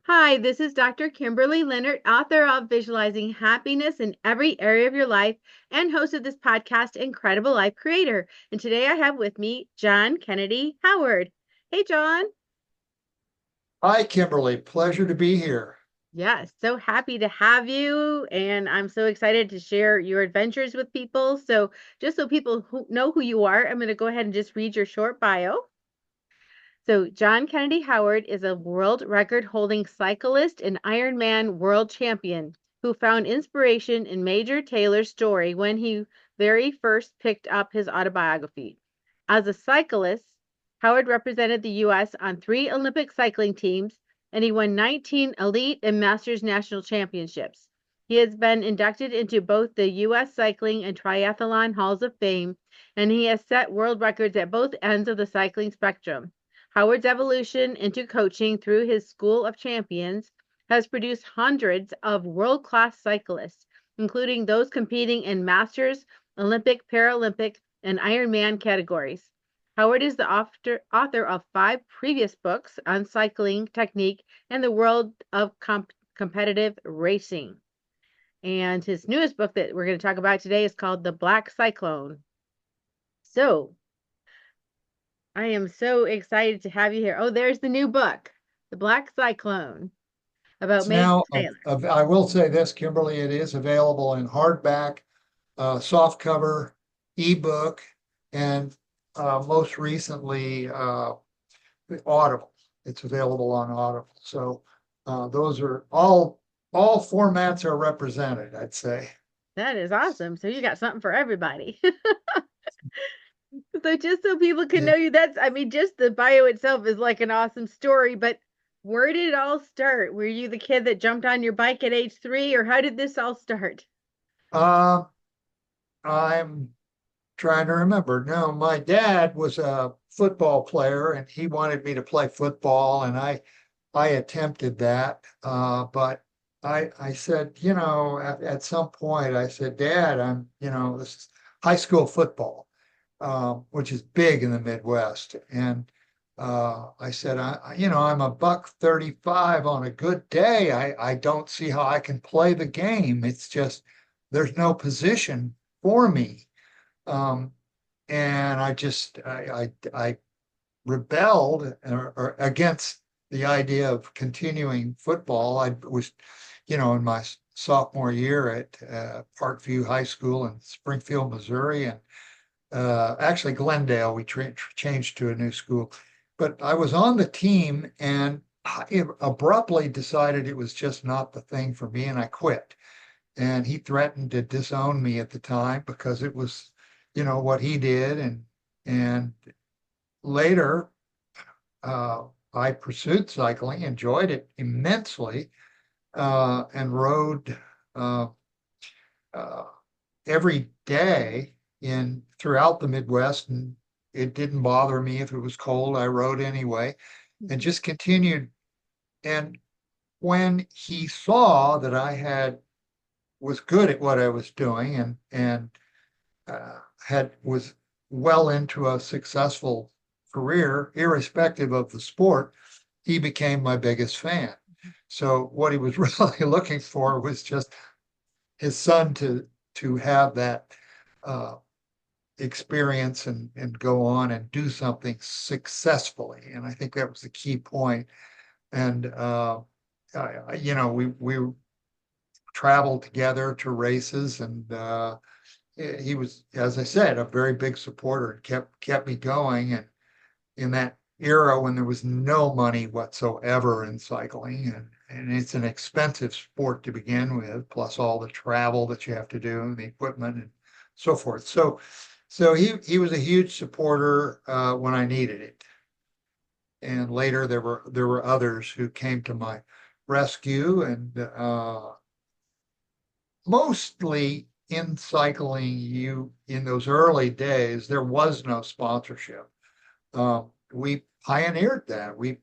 Hi, this is Dr. Kimberley Linert, author of Visualizing Happiness in Every Area of Your Life and host of this podcast, Incredible Life Creator. And today I have with me John Kennedy Howard. Hey, John. Hi, Kimberly. Pleasure to be here. Yes, so happy to have you. And I'm so excited to share your adventures with people. So, just so people know who you are, I'm going to go ahead and just read your short bio. So, John Kennedy Howard is a world record holding cyclist and Ironman World Champion who found inspiration in Major Taylor's story when he very first picked up his autobiography. As a cyclist, Howard represented the U.S. on 3 Olympic cycling teams and he won 19 elite and masters national championships. He has been inducted into both the U.S. Cycling and Triathlon Halls of Fame, and he has set world records at both ends of the cycling spectrum. Howard's evolution into coaching through his School of Champions has produced hundreds of world class cyclists, including those competing in Masters, Olympic, Paralympic, and Ironman categories. Howard is the author of 5 previous books on cycling technique and the world of competitive racing. And his newest book that we're going to talk about today is called The Black Cyclone. So, I am so excited to have you here. Oh, there's the new book, The Black Cyclone, about It's Major now, Taylor. I will say this, Kimberly, it is available in hardback, softcover, ebook, and most recently, Audible. It's available on Audible. So those are all formats are represented, I'd say. That is awesome. So you got something for everybody. So just so people can Yeah. know you, I mean, just the bio itself is like an awesome story, but where did it all start? Were you the kid that jumped on your bike at age 3, or how did this all start? Uh, I'm trying to remember. No, my dad was a football player and he wanted me to play football and I attempted that. But I said, at some point I said, Dad, this is high school football, which is big in the Midwest. And I said, I'm a buck 35 on a good day. I don't see how I can play the game. It's just there's no position for me. Um, and I rebelled or against the idea of continuing football. I was, in my sophomore year at Parkview High School in Springfield, Missouri, and actually Glendale. We changed to a new school, but I was on the team and I abruptly decided it was just not the thing for me, and I quit. And he threatened to disown me at the time because it was, what he did, and later I pursued cycling, enjoyed it immensely, and rode uh, uh, every day in throughout the Midwest. And it didn't bother me if it was cold. I rode anyway, and just continued. And when he saw that I had was good at what I was doing and had was well into a successful career, irrespective of the sport, he became my biggest fan. So what he was really looking for was just his son to have that uh, experience and go on and do something successfully. And I think that was the key point. And we traveled together to races, and he was, as I said, a very big supporter and kept me going. And in that era when there was no money whatsoever in cycling, and it's an expensive sport to begin with, plus all the travel that you have to do and the equipment and so forth. So he was a huge supporter when I needed it. And later there were others who came to my rescue, and mostly in cycling, you in those early days there was no sponsorship. We pioneered that. We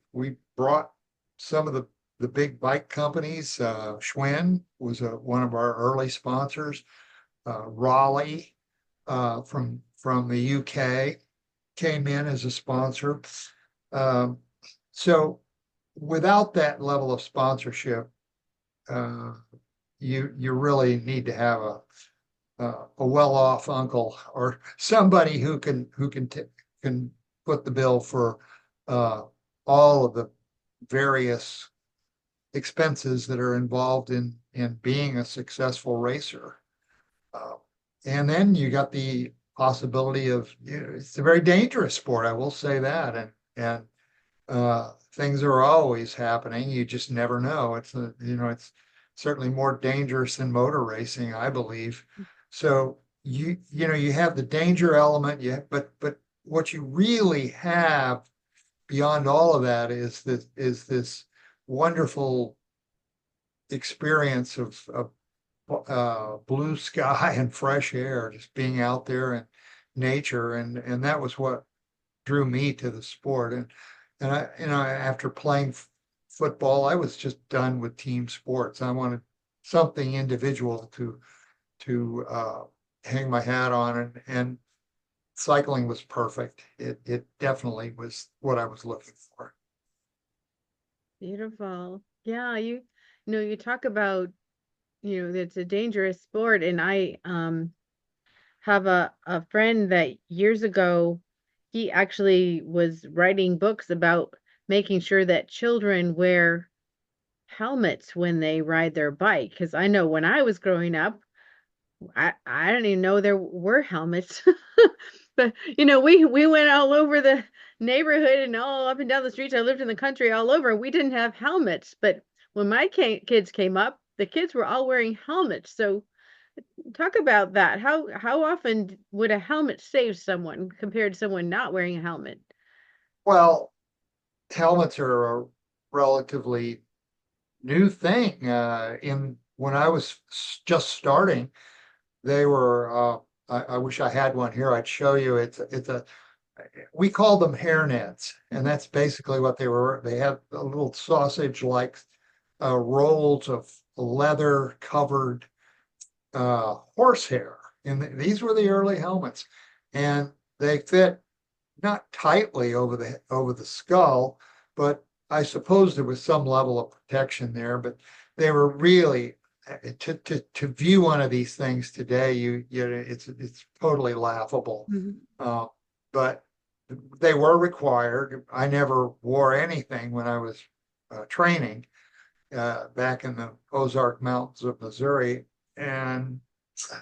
brought some of the big bike companies. Schwinn was one of our early sponsors. Raleigh from the UK came in as a sponsor. Um, so without that level of sponsorship, uh, you really need to have a well-off uncle or somebody can put the bill for uh, all of the various expenses that are involved in being a successful racer. Uh, and then you got the possibility of, it's a very dangerous sport, I will say that, and things are always happening. You just never know. It's certainly more dangerous than motor racing, I believe. So you have the danger element, but what you really have beyond all of that is this wonderful experience of blue sky and fresh air, just being out there in nature, and that was what drew me to the sport. And after playing football, I was just done with team sports. I wanted something individual to hang my hat on, and cycling was perfect. It definitely was what I was looking for. Beautiful. Yeah, you talk about, it's a dangerous sport, and I have a friend that years ago he actually was writing books about making sure that children wear helmets when they ride their bike. Because I know when I was growing up, I didn't even know there were helmets. But we went all over the neighborhood and all up and down the streets. I lived in the country all over. We didn't have helmets, but when my kids came up, the kids were all wearing helmets. So talk about that. How often would a helmet save someone compared to someone not wearing a helmet? Well, helmets are a relatively new thing. In when I was just starting, they were. I wish I had one here. I'd show you. It's a we called them hair nets, and that's basically what they were. They had a little sausage-like rolls of leather covered horsehair, and these were the early helmets, and they fit not tightly over the skull, but I suppose there was some level of protection there. But they were really to view one of these things today, it's totally laughable. Mhm. Uh, but they were required. I never wore anything when I was training back in the Ozark Mountains of Missouri, and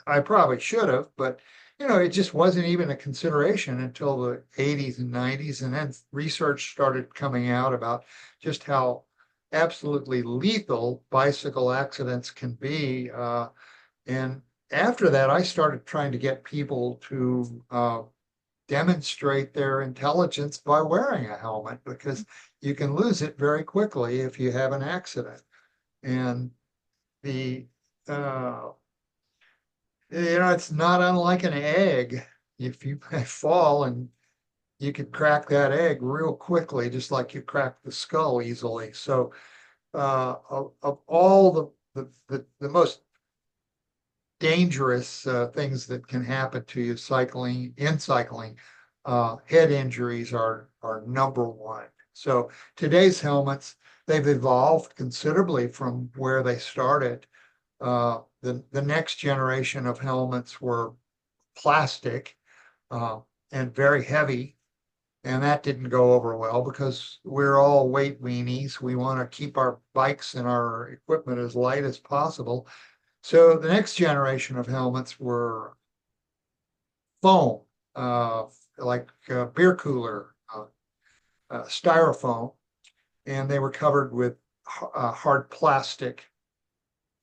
I probably should have, but it just wasn't even a consideration until the 80s and 90s. And then research started coming out about just how absolutely lethal bicycle accidents can be. And after that, I started trying to get people to demonstrate their intelligence by wearing a helmet, because you can lose it very quickly if you have an accident. And the uh, it's not unlike an egg. If you fall, and you could crack that egg real quickly, just like you crack the skull easily. So, of all the most dangerous things that can happen to you cycling, head injuries are number one. So today's helmets, they've evolved considerably from where they started. The next generation of helmets were plastic uh, and very heavy, and that didn't go over well because we're all weight weenies. We want to keep our bikes and our equipment as light as possible. So the next generation of helmets were foam, uh, like beer cooler, styrofoam, and they were covered with hard plastic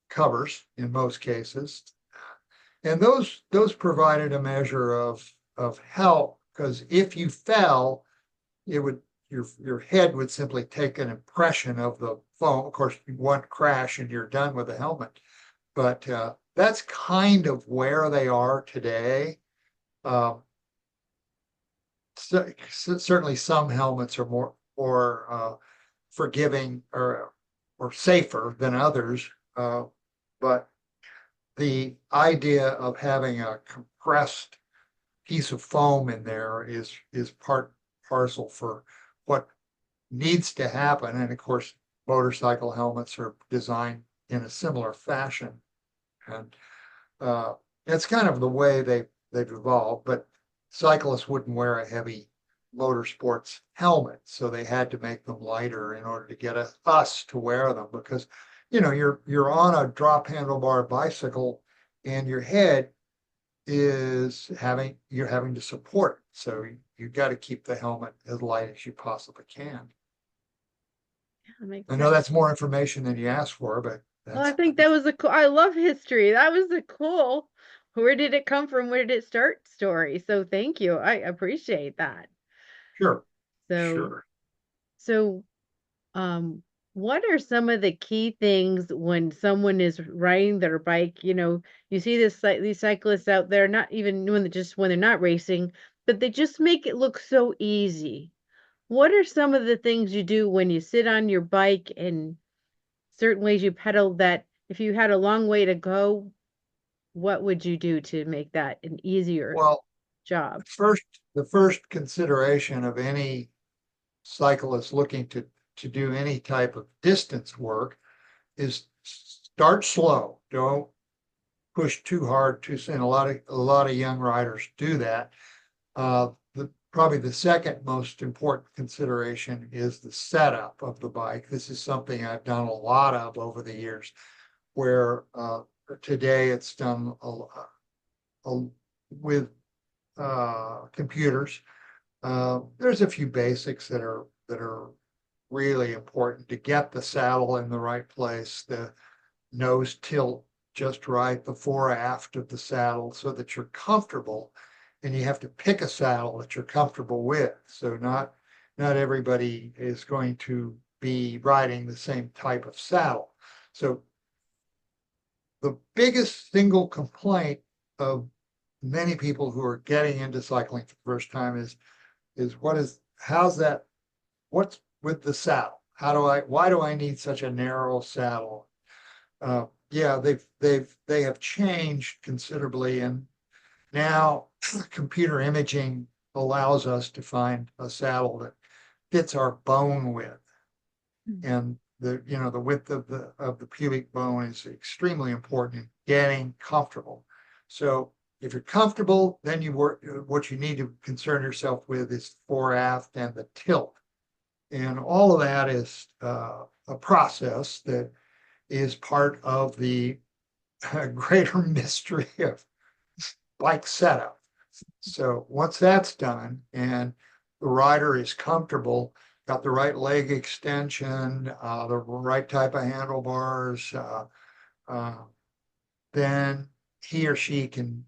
covers in most cases. And those provided a measure of help, because if you fell, it would your head would simply take an impression of the foam. Of course, one crash and you're done with the helmet. But that's kind of where they are today. Um, Certainly, some helmets are more forgiving or safer than others. But the idea of having a compressed piece of foam in there is part parcel for what needs to happen. And of course, motorcycle helmets are designed in a similar fashion. And it's kind of the way they've evolved, but cyclists wouldn't wear a heavy motorsports helmet, so they had to make them lighter in order to get us to wear them because you're on a drop handlebar bicycle and your head you're having to support it. So you got to keep the helmet as light as you possibly can. Yeah, that makes I know sense. that's more information than you asked for, but Well, I that's think that was a cool, I love history. That was a cool, where did it come from? Where did it start story. So thank you. I appreciate that. sure, So, sure. so, um, what are some of the key things when someone is riding their bike? You see these cyclists out there, not even when they're not racing, but they just make it look so easy. What are some of the things you do when you sit on your bike and certain ways you pedal that if you had a long way to go, what would you do to make that an easier Well, job? first, the first consideration of any cyclist looking to do any type of distance work is start slow. Don't push too hard too soon. A lot of young riders do that. Probably the second most important consideration is the setup of the bike. This is something I've done a lot of over the years, where today it's done with computers. There's a few basics that are really important to get the saddle in the right place, the nose tilt just right, the fore aft of the saddle so that you're comfortable. And you have to pick a saddle that you're comfortable with. So not everybody is going to be riding the same type of saddle. So the biggest single complaint of many people who are getting into cycling for the first time is how's that, what's with the saddle? Why do I need such a narrow saddle? Yeah, they have changed considerably, and now computer imaging allows us to find a saddle that fits our bone width, and the width of the pubic bone is extremely important in getting comfortable. So if you're comfortable, then what you need to concern yourself with is fore aft and the tilt. And all of that is a process that is part of the greater mystery of bike setup. So once that's done and the rider is comfortable, got the right leg extension, the right type of handlebars, uh, then he or she can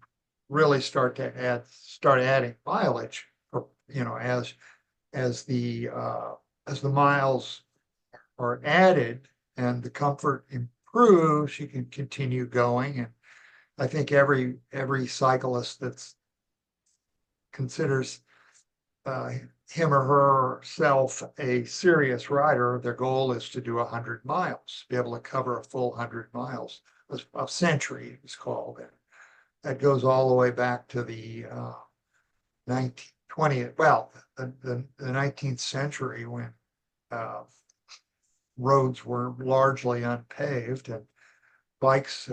really start adding mileage, as as the uh, as the miles are added and the comfort improves, you can continue going. And I think every cyclist that's considers uh, him or herself a serious rider, their goal is to do 100 miles, be able to cover a full 100 miles. A century is called. And that goes all the way back to the 1920th, well, the 19th century when uh, roads were largely unpaved and bikes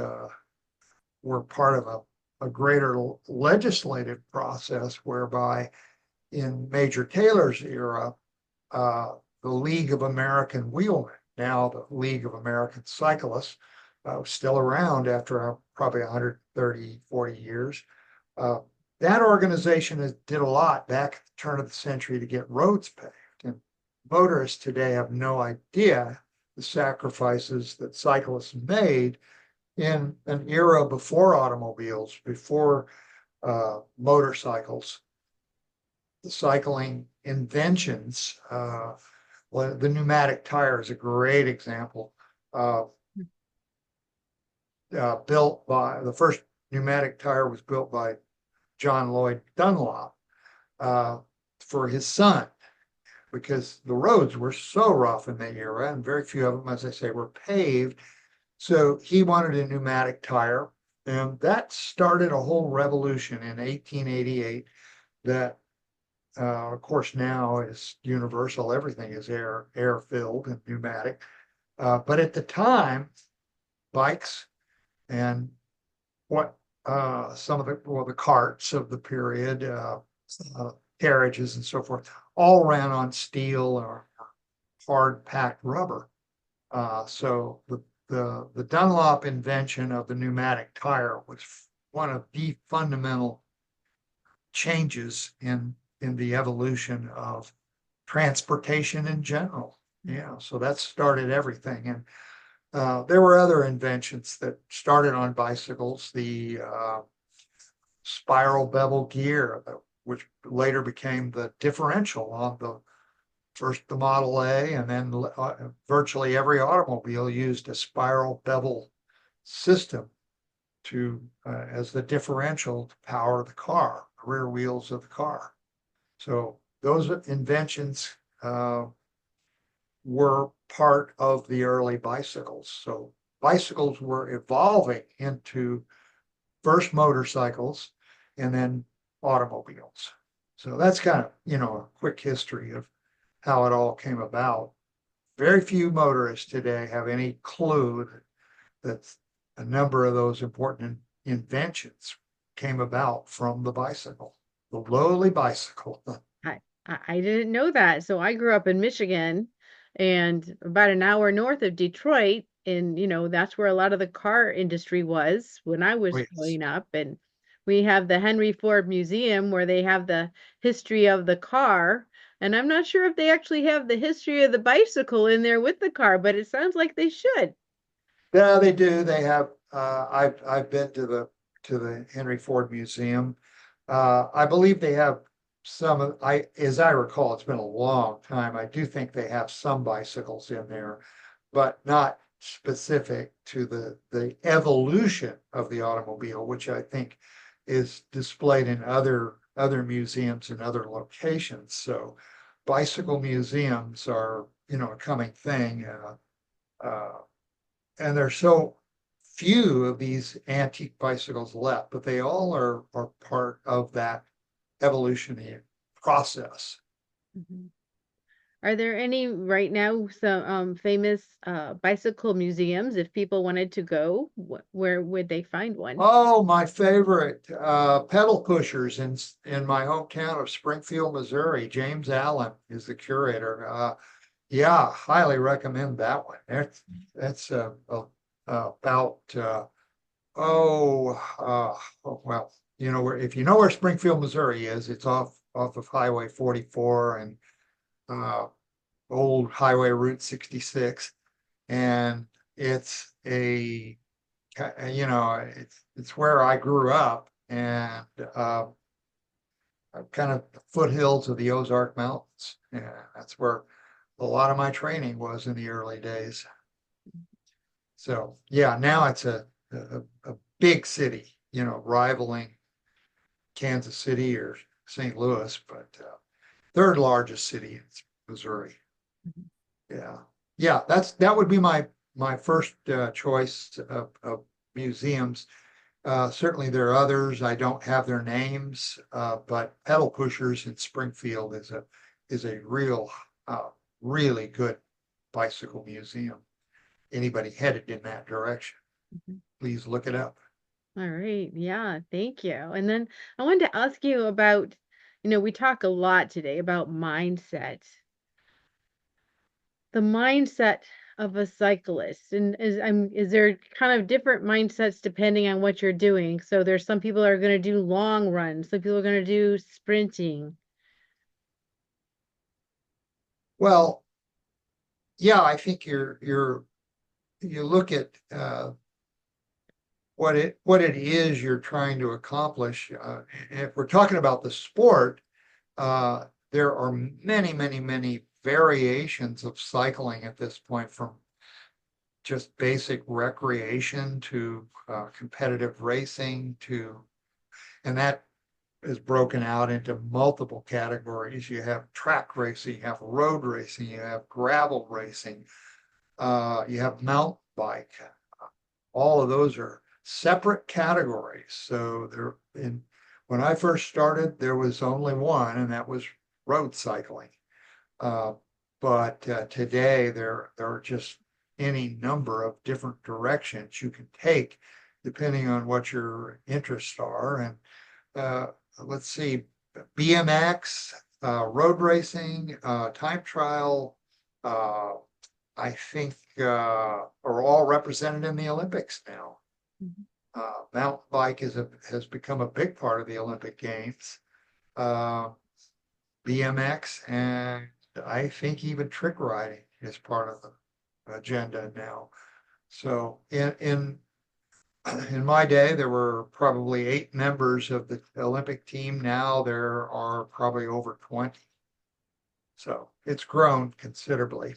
were part of a greater legislative process whereby in Major Taylor's era, the League of American Wheelmen, now the League of American Cyclists, was still around after probably 130, 40 years. Uh, that organization did a lot back at the turn of the century to get roads paved. And motorists today have no idea the sacrifices that cyclists made in an era before automobiles, before motorcycles, the cycling inventions. Well, the pneumatic tire is a great example. Uh, Built by the first pneumatic tire was built by John Lloyd Dunlop uh, for his son because the roads were so rough in that era, and very few of them, as I say, were paved. So he wanted a pneumatic tire, and that started a whole revolution in 1888 that of course, now is universal. Everything is air filled and pneumatic. But at the time, bikes and what some of the carts of the period, uh, carriages and so forth, all ran on steel or hard packed rubber. So the Dunlop invention of the pneumatic tire was one of the fundamental changes in the evolution of transportation in general. Yeah, so that started everything. And there were other inventions that started on bicycles. The spiral bevel gear, which later became the differential on the first the Model A, and then virtually every automobile used a spiral bevel system to as the differential to power the car, the rear wheels of the car. So those inventions were part of the early bicycles. So bicycles were evolving into first motorcycles and then automobiles. So that's kind of, a quick history of how it all came about. Very few motorists today have any clue that a number of those important inventions came about from the bicycle, the lowly bicycle. I didn't know that. So I grew up in Michigan and about an hour north of Detroit. And, that's where a lot of the car industry was when I was Yes. growing up. And we have the Henry Ford Museum where they have the history of the car. And I'm not sure if they actually have the history of the bicycle in there with the car, but it sounds like they should. Yeah, they do. They have. I've been to the Henry Ford Museum. I believe they have some of. As I recall, it's been a long time. I do think they have some bicycles in there, but not specific to the evolution of the automobile, which I think is displayed in other museums and other locations. So, bicycle museums are a coming thing. Uh, and there's so few of these antique bicycles left, but they all are part of that evolutionary process. Mhm. Are there any right now some famous bicycle museums? If people wanted to go, where would they find one? Oh, my favorite pedal pushers in my hometown of Springfield, Missouri. James Allen is the curator. Yeah, highly recommend that one. That's about oh, well, where if you know where Springfield, Missouri is, it's off of Highway 44 and uh, old Highway Route 66, and it's it's where I grew up, and kind of the foothills of the Ozark Mountains, and that's where a lot of my training was in the early days. So yeah, now it's a big city, rivaling Kansas City or St. Louis, but third largest city in Missouri. Mhm. Yeah, yeah, that would be my first choice of museums. Certainly, there are others. I don't have their names, but Pedal Pushers in Springfield is a uh, really good bicycle museum. Anybody headed in that direction, Mhm. please look it up. All right. Yeah, thank you. And then I wanted to ask you about, we talk a lot today about mindset. The mindset of a cyclist. And is there kind of different mindsets depending on what you're doing? So there's some people are going to do long runs, some people are going to do sprinting. Well, yeah, I think you look at what it is you're trying to accomplish. If we're talking about the sport, uh, there are many, many, many variations of cycling at this point, from just basic recreation to competitive racing and that is broken out into multiple categories. You have track racing, you have road racing, you have gravel racing, you have mountain bike. All of those are separate categories. So when I first started, there was only one, and that was road cycling. Uh, but today there are just any number of different directions you can take depending on what your interests are. And let's see, BMX, road racing, time trial, uh, I think are all represented in the Olympics now. Mhm. Mountain bike has become a big part of the Olympic Games. Uh, BMX and I think even trick riding is part of the agenda now. So in my day, there were probably 8 members of the Olympic team. Now there are probably over 20. So it's grown considerably.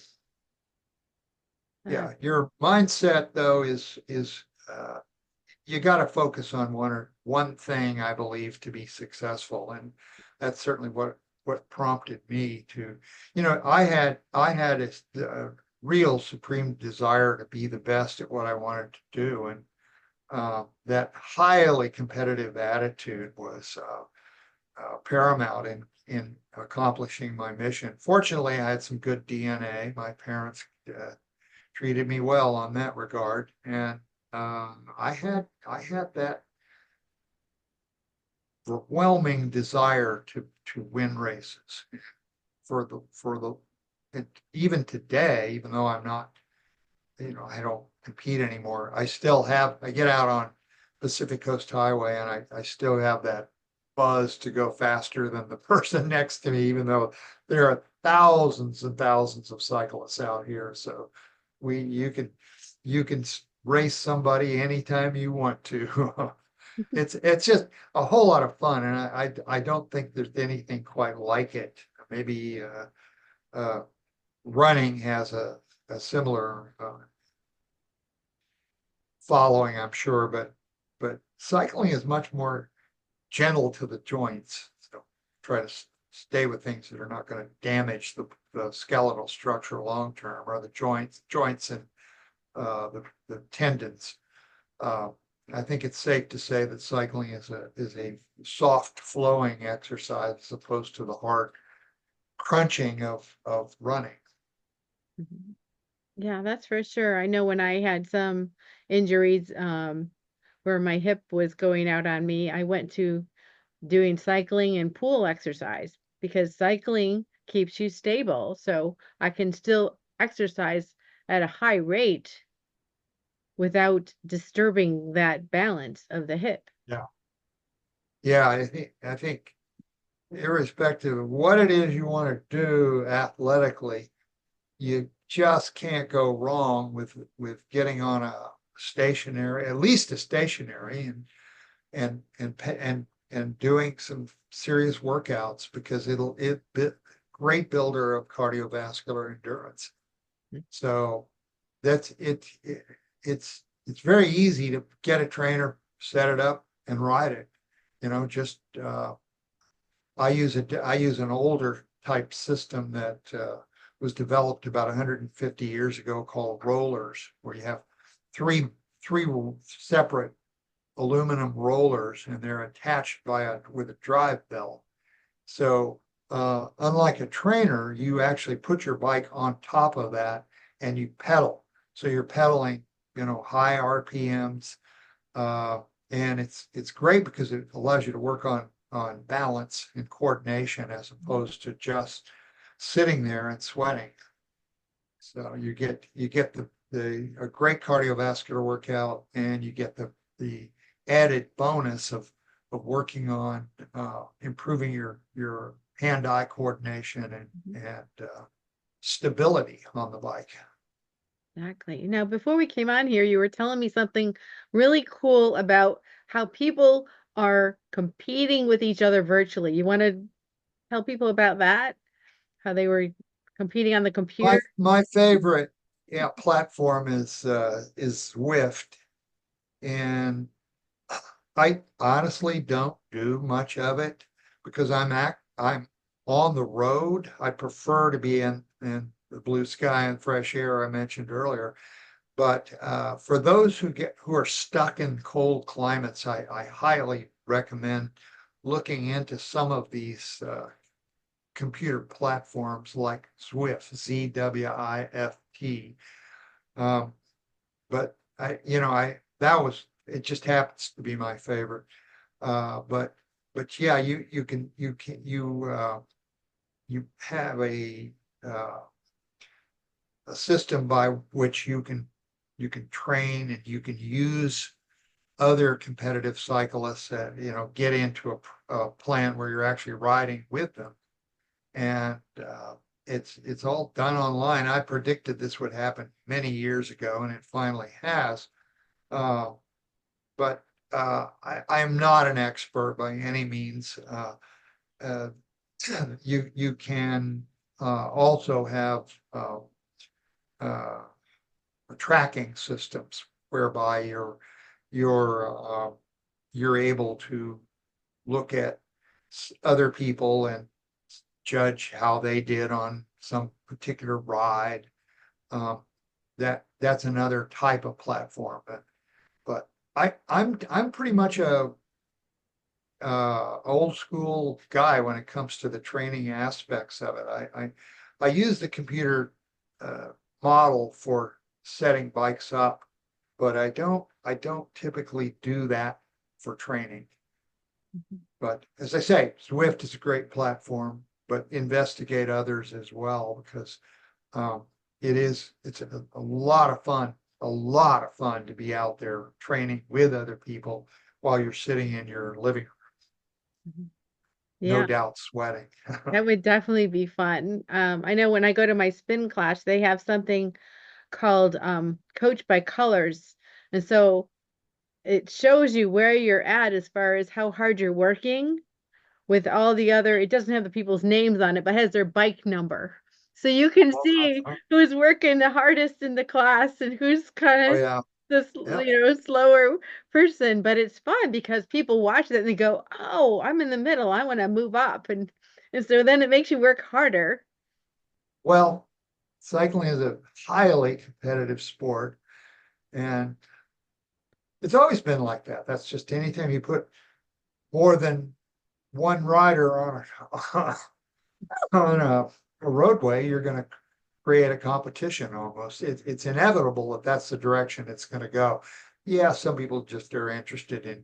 Uh, Yeah, your mindset though is you got to focus on one thing, I believe, to be successful, and that's certainly what prompted me to, I had a real supreme desire to be the best at what I wanted to do, and that highly competitive attitude was paramount in accomplishing my mission. Fortunately, I had some good DNA. My parents treated me well on that regard, and I had that overwhelming desire to win races for the and even today, even though I'm not, I don't compete anymore. I get out on Pacific Coast Highway and I still have that buzz to go faster than the person next to me, even though there are thousands and thousands of cyclists out here. So we you can race somebody anytime you want to. It's just a whole lot of fun, and I don't think there's anything quite like it. Maybe uh, running has a similar following, I'm sure, but cycling is much more gentle to the joints. So try to stay with things that are not going to damage the skeletal structure long term, or the joints and the tendons. Uh, I think it's safe to say that cycling is a soft flowing exercise as opposed to the hard crunching of running. mhm. Yeah, that's for sure. I know when I had some injuries, where my hip was going out on me, I went to doing cycling and pool exercise because cycling keeps you stable. So I can still exercise at a high rate without disturbing that balance of the hip. Yeah. Yeah, I think irrespective of what it is you want to do athletically, you just can't go wrong with getting on a stationary, at least a stationary, and doing some serious workouts because great builder of cardiovascular endurance. So that's it's very easy to get a trainer, set it up, and ride it. Just I use an older type system that was developed about 150 years ago called rollers, where you have three three separate aluminum rollers and they're attached with a drive belt. So unlike a trainer, you actually put your bike on top of that and you pedal. So you're pedaling, high RPMs, uh, and it's great because it allows you to work on balance and coordination as opposed to just sitting there and sweating. So you get the a great cardiovascular workout, and you get the added bonus of working on improving your hand-eye coordination and stability on the bike. Exactly. Now, before we came on here, you were telling me something really cool about how people are competing with each other virtually. You want to tell people about that? How they were competing on the My computer? my favorite, yeah, platform is Zwift, and I honestly don't do much of it because I'm on the road. I prefer to be in the blue sky and fresh air I mentioned earlier. But for those who are stuck in cold climates, I highly recommend looking into some of these computer platforms like Zwift, Zwift. But it just happens to be my favorite. But yeah, you have uh, a system by which you can train and you can use other competitive cyclists that, get into a plan where you're actually riding with them. And it's all done online. I predicted this would happen many years ago, and it finally has. Uh, but I'm not an expert by any means. Uh, you can also have uh, tracking systems whereby you're able to look at other people and judge how they did on some particular ride. Um, that's another type of platform. But I'm pretty much a old school guy when it comes to the training aspects of it. I use the computer uh, model for setting bikes up, but I don't typically do that for training. But as I say, Zwift is a great platform, but investigate others as well because um, it's a lot of fun to be out there training with other people while you're sitting in your living room, Mhm. no Yeah, doubt sweating. that would definitely be fun. I know when I go to my spin class, they have something called Coach by Colors. And so it shows you where you're at as far as how hard you're working with all the other, it doesn't have the people's names on it, but has their bike number. So you can see who's working the hardest in the class and who's Oh kind of yeah, this, yeah. slower person. But it's fun because people watch that and they go, "Oh, I'm in the middle. I want to move up." And so then it makes you work harder. Well, cycling is a highly competitive sport, and it's always been like that. That's just anytime you put more than one rider on a roadway, you're going to create a competition almost. It's inevitable that that's the direction it's going to go. Yeah, some people just are interested in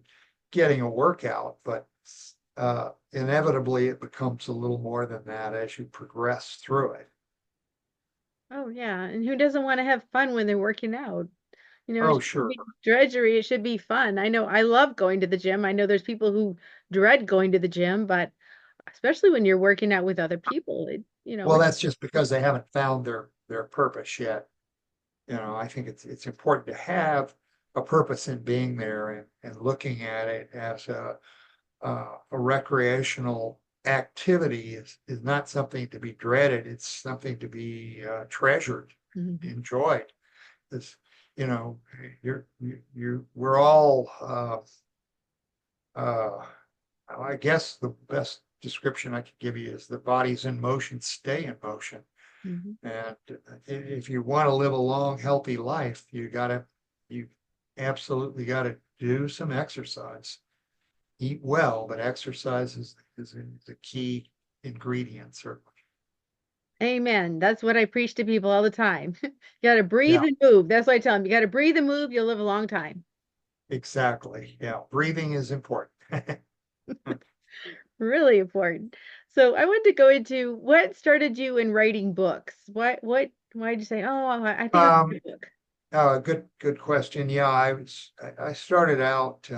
getting a workout, but inevitably it becomes a little more than that as you progress through it. Oh yeah, and who doesn't want to have fun when they're working out? It Oh, shouldn't sure. be drudgery. It should be fun. I know I love going to the gym. I know there's people who dread going to the gym, but especially when you're working out with other people, Well, that's just because they haven't found their purpose yet. I think it's important to have a purpose in being there and looking at it as a recreational activity is not something to be dreaded. It's something to be treasured, Mhm. enjoyed. It's, we're all, uh, I guess the best description I could give you is the body's in motion, stay in motion. Mhm. And if you want to live a long, healthy life, you absolutely got to do some exercise. Eat well, but exercise is a key ingredient, certainly. Amen. That's what I preach to people all the time. You got to breathe Yeah, and move. That's what I tell them. You got to breathe and move. You'll live a long time. exactly. Yeah, breathing is important. Really important. So I want to go into what started you in writing books. Why did you say, oh, I think I'll Um, write a book. good question. Yeah, I started out,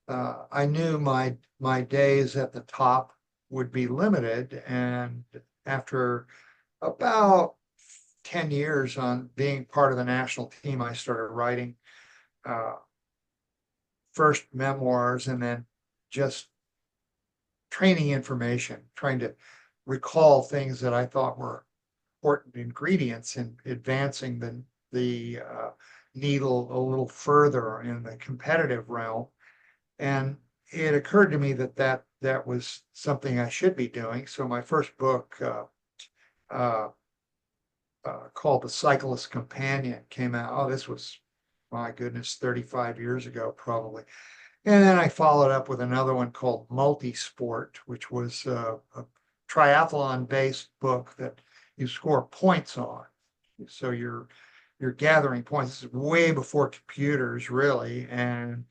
I knew my days at the top would be limited, and after about 10 years on being part of the national team, I started writing uh, first memoirs and then just training information, trying to recall things that I thought were important ingredients in advancing the needle a little further in the competitive realm. And it occurred to me that was something I should be doing. So my first book, uh, called The Cyclist Companion, came out. Oh, this was, my goodness, 35 years ago, probably. And then I followed up with another one called Multisport, which was triathlon based book that you score points on. So you're gathering points. This is way before computers, really, and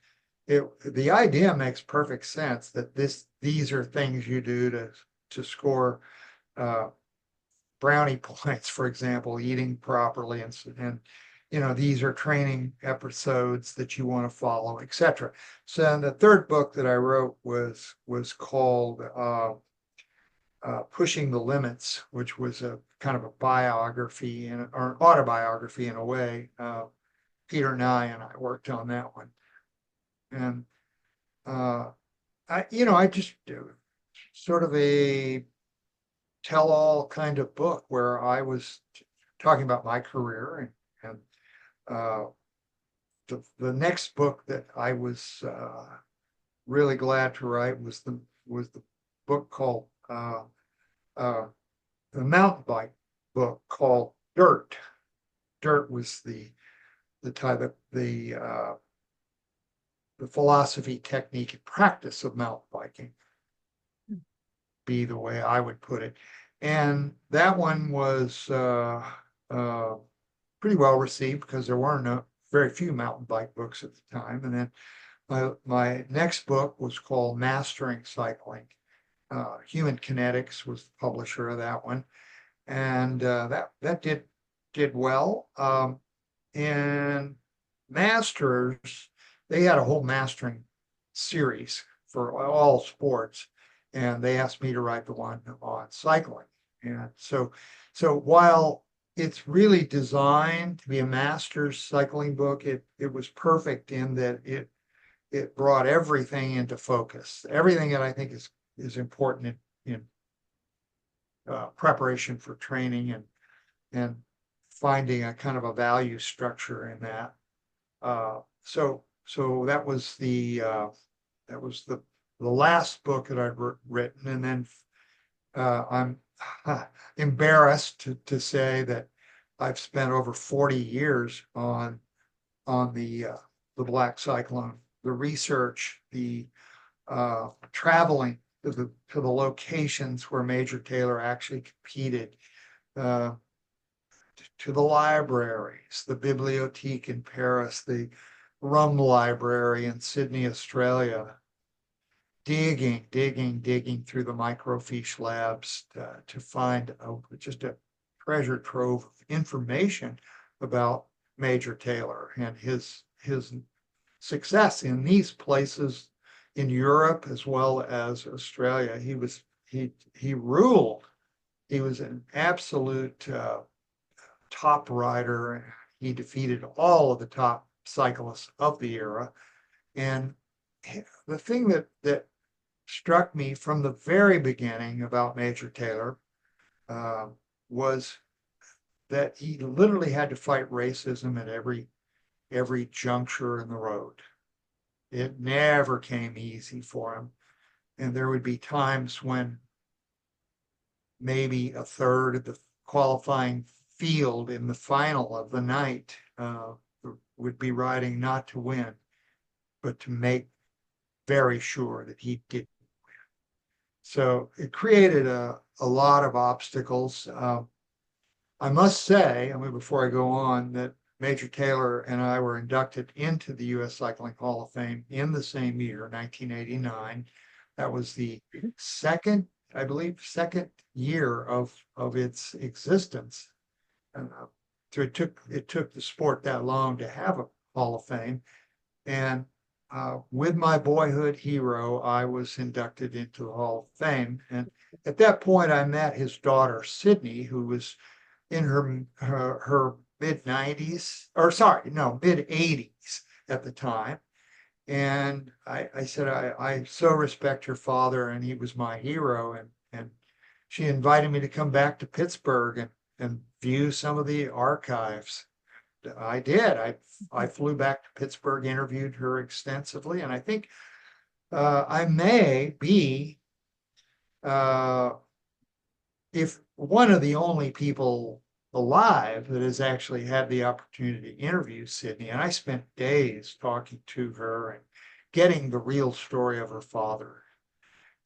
the idea makes perfect sense that these are things you do to score uh, brownie points, for example, eating properly, and these are training episodes that you want to follow, etc. So the third book that I wrote was called Pushing the Limits, which was a kind of a biography or an autobiography in a way. Peter Nye and I worked on that one, and I just do sort of a tell-all kind of book where I was talking about my career, and uh, the next book that I was really glad to write was the book called uh, the mountain bike book called Dirt. Dirt was the type of the philosophy, technique, and practice of mountain biking, be the way I would put it. And that one was uh, pretty well received because there were very few mountain bike books at the time. And then my next book was called Mastering Cycling. Human Kinetics was the publisher of that one, and that did well. And Masters, they had a whole mastering series for all sports, and they asked me to write the one on cycling. And so while it's really designed to be a master's cycling book, it was perfect in that it brought everything into focus, everything that I think is important in preparation for training and finding a kind of a value structure in that. So that was the last book that I'd written, and then I'm embarrassed to say that I've spent over 40 years on the Black Cyclone, the research, the traveling to the locations where Major Taylor actually competed, uh, to the libraries, the Bibliothèque in Paris, the Rum Library in Sydney, Australia, digging through the microfiche labs to find just a treasure trove of information about Major Taylor and his success in these places in Europe as well as Australia. He ruled. He was an absolute top rider. He defeated all of the top cyclists of the era. And the thing that struck me from the very beginning about Major Taylor uh, was that he literally had to fight racism at every juncture in the road. It never came easy for him. And there would be times when maybe a third of the qualifying field in the final of the night would be riding not to win, but to make very sure that he did. So it created a lot of obstacles. I must say, I mean, before I go on, that Major Taylor and I were inducted into the U.S. Cycling Hall of Fame in the same year, 1989. That was the second, I believe, second year of its existence. So it took the sport that long to have a Hall of Fame. And with my boyhood hero, I was inducted into the Hall of Fame. And at that point, I met his daughter, Sydney, who was in her mid 90s, or sorry, no, mid 80s at the time. And I said, I so respect your father, and he was my hero. And she invited me to come back to Pittsburgh and view some of the archives. I did. I flew back to Pittsburgh, interviewed her extensively, and I think I may be, uh, if one of the only people alive that has actually had the opportunity to interview Sydney. And I spent days talking to her and getting the real story of her father.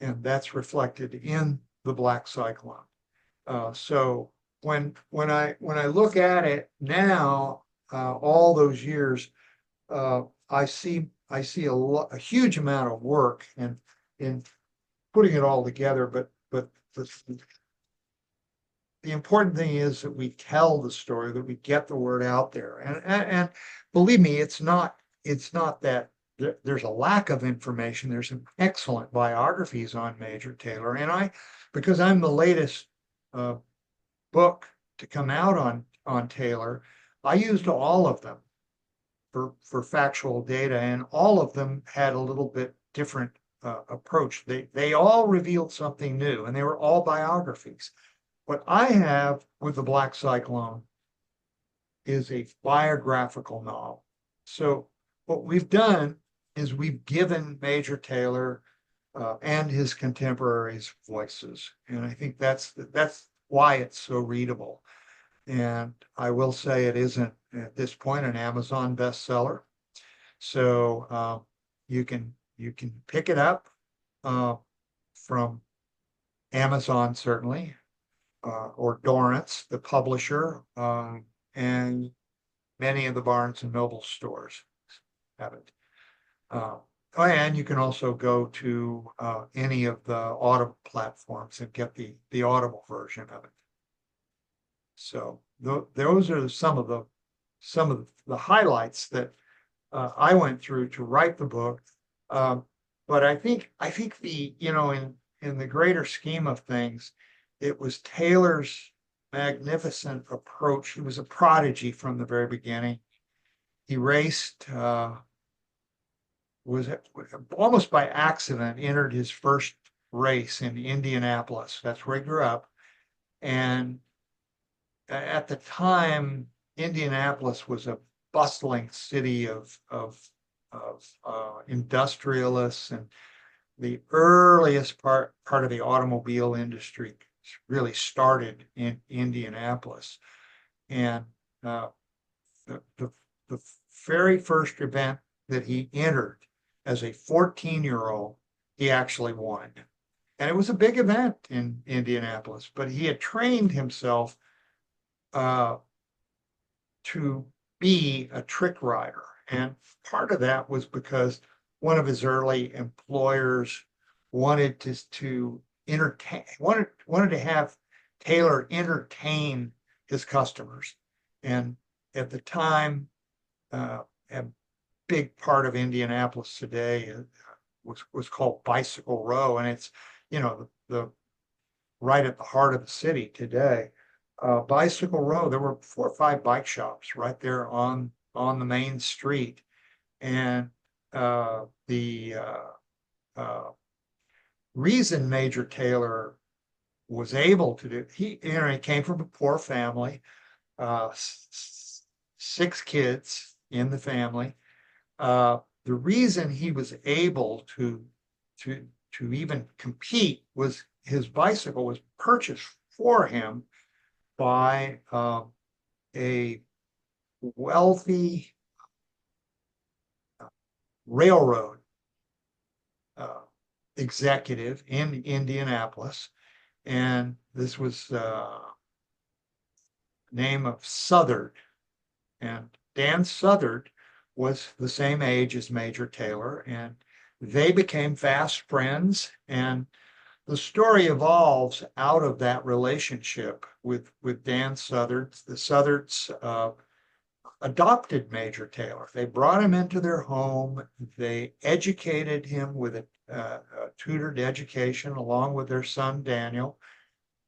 And that's reflected in the black cyclone. So when I look at it now, all those years, I see a huge amount of work in putting it all together. But the important thing is that we tell the story, that we get the word out there. And believe me, it's not that there's a lack of information. There's some excellent biographies on Major Taylor, and because I'm the latest uh, book to come out on Taylor, I used all of them for factual data, and all of them had a little bit different approach. They all revealed something new, and they were all biographies. What I have with the Black Cyclone is a biographical novel. So what we've done is we've given Major Taylor and his contemporaries voices, and I think that's why it's so readable. And I will say it isn't at this point an Amazon bestseller, so you can pick it up uh, from Amazon certainly, or Dorrance, the publisher, and many of the Barnes and Noble stores have it. Oh, and you can also go to any of the Audible platforms and get the Audible version of it. So those are some of the highlights that I went through to write the book. Um, but I think in the greater scheme of things, it was Taylor's magnificent approach. He was a prodigy from the very beginning. He raced, was almost by accident entered his first race in Indianapolis. That's where he grew up. And at the time, Indianapolis was a bustling city of industrialists, and the earliest part of the automobile industry really started in Indianapolis. And uh, the very first event that he entered as a 14-year-old, he actually won. And it was a big event in Indianapolis, but he had trained himself uh, to be a trick rider. And part of that was because one of his early employers wanted to entertain, wanted to have Taylor entertain his customers. And at the time, a big part of Indianapolis today was called Bicycle Row, and it's the right at the heart of the city today. Bicycle Row, there were 4 or 5 bike shops right there on the main street, and the reason Major Taylor was able to do he came from a poor family, 6 kids in the family. The reason he was able to even compete was his bicycle was purchased for him by a wealthy railroad executive in Indianapolis, and this was name of Southard, and Dan Southard was the same age as Major Taylor, and they became fast friends. And the story evolves out of that relationship with Dan Southard. The Southards adopted Major Taylor. They brought him into their home. They educated him with a tutored education along with their son Daniel.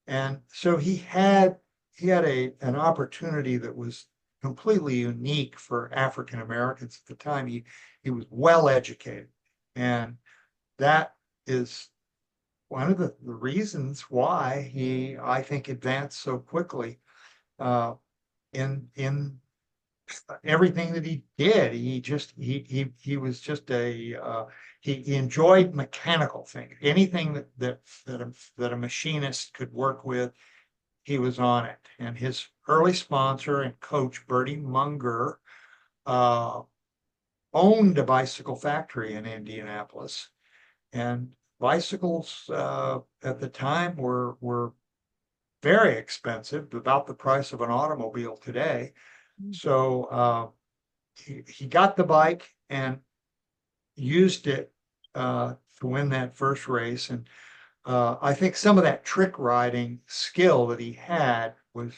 And so he had an opportunity that was completely unique for African Americans at the time. He was well educated, and that is one of the reasons why he, I think, advanced so quickly in everything that he did. He was just he enjoyed mechanical things. Anything that a machinist could work with, he was on it. And his early sponsor and coach, Bertie Munger, uh, owned a bicycle factory in Indianapolis. And bicycles at the time were very expensive, about the price of an automobile today. So he got the bike and used it to win that first race. And I think some of that trick riding skill that he had was